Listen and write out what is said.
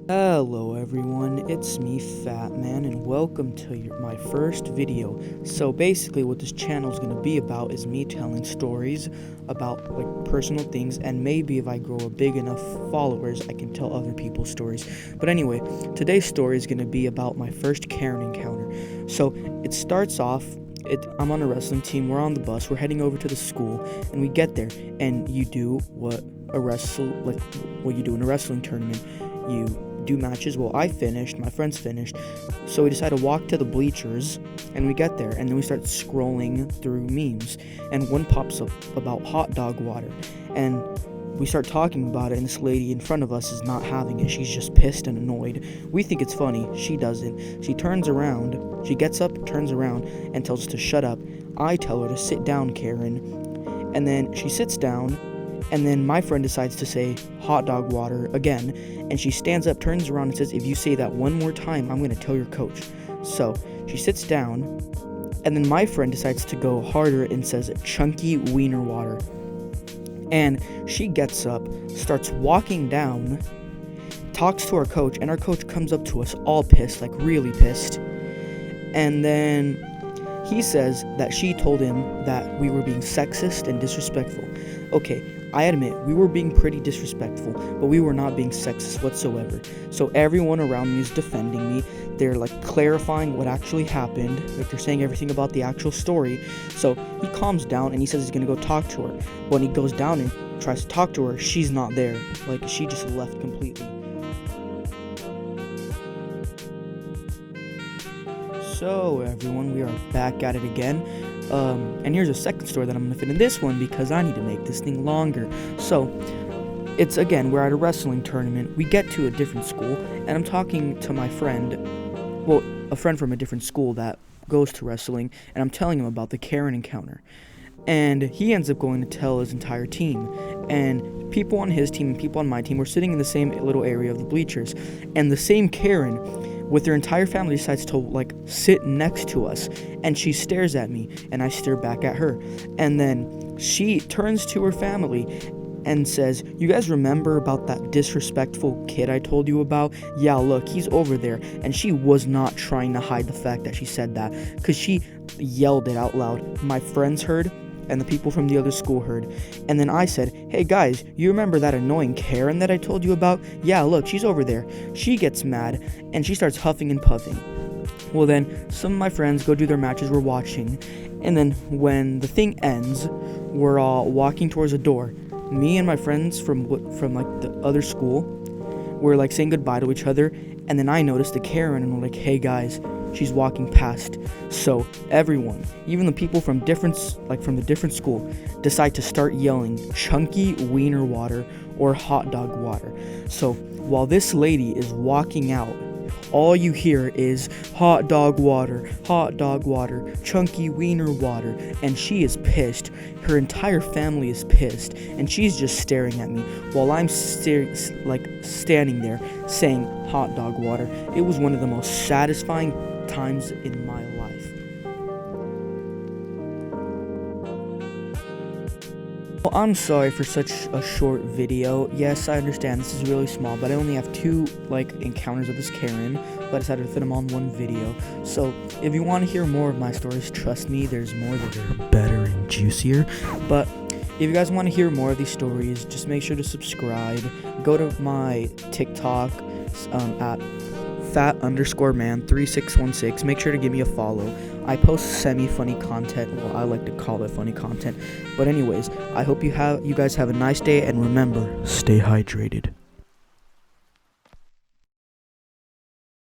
Hello everyone, it's me Fat Man and welcome to my first video. So basically what this channel is going to be about is me telling stories about like personal things, and maybe if I grow a big enough followers I can tell other people's stories. But anyway, today's story is going to be about my first Karen encounter. So it starts off, I'm on a wrestling team, we're on the bus, we're heading over to the school, and we get there and you do what you do in a wrestling tournament. You do matches. Well, I finished, my friends finished, so we decided to walk to the bleachers, and we get there, and then we start scrolling through memes, and one pops up about hot dog water, and we start talking about it, and this lady in front of us is not having it. She's just pissed and annoyed. We think it's funny. She doesn't. She turns around, she gets up, turns around, and tells us to shut up. I tell her to sit down, Karen, and then she sits down, and then my friend decides to say hot dog water again, and she stands up, turns around, and says, if you say that one more time, I'm going to tell your coach. So she sits down, and then my friend decides to go harder and says chunky wiener water. And she gets up, starts walking down, talks to our coach, and our coach comes up to us all pissed, like really pissed. And then he says that she told him that we were being sexist and disrespectful. Okay, I admit, we were being pretty disrespectful, but we were not being sexist whatsoever. So everyone around me is defending me. They're like clarifying what actually happened. Like they're saying everything about the actual story. So he calms down and he says he's gonna go talk to her. When he goes down and tries to talk to her, she's not there. Like she just left completely. So everyone, we are back at it again. And here's a second story that I'm going to fit in this one because I need to make this thing longer. So, it's again, we're at a wrestling tournament. We get to a different school, and I'm talking to my friend, well, a friend from a different school that goes to wrestling, and I'm telling him about the Karen encounter. And he ends up going to tell his entire team. And people on his team and people on my team were sitting in the same little area of the bleachers. And the same Karen, with her entire family, decides to like sit next to us, and she stares at me and I stare back at her, and then she turns to her family and says, you guys remember about that disrespectful kid I told you about? Yeah, look, he's over there. And she was not trying to hide the fact that she said that, because she yelled it out loud. My friends heard, and the people from the other school heard. And then I said, hey guys, you remember that annoying Karen that I told you about? Yeah, look, she's over there. She gets mad and she starts huffing and puffing. Well then, some of my friends go do their matches, we're watching, and then when the thing ends, we're all walking towards a door. Me and my friends from like the other school, we're like saying goodbye to each other, and then I noticed the Karen and we're like, hey guys, she's walking past. So everyone, even the people from the different school, decide to start yelling chunky wiener water or hot dog water. So while this lady is walking out, all you hear is hot dog water, chunky wiener water, and she is pissed. Her entire family is pissed, and she's just staring at me while I'm standing there saying hot dog water. It was one of the most satisfying times in my life. Well, I'm sorry for such a short video. Yes, I understand this is really small, but I only have two encounters with this Karen, but I decided to fit them on one video. So if you want to hear more of my stories, trust me, there's more that are better and juicier. But if you guys want to hear more of these stories, just make sure to subscribe. Go to my TikTok at fat_man3616. Make sure to give me a follow. I post semi-funny content. Well, I like to call it funny content. But anyways, I hope you guys have a nice day, and remember, stay hydrated.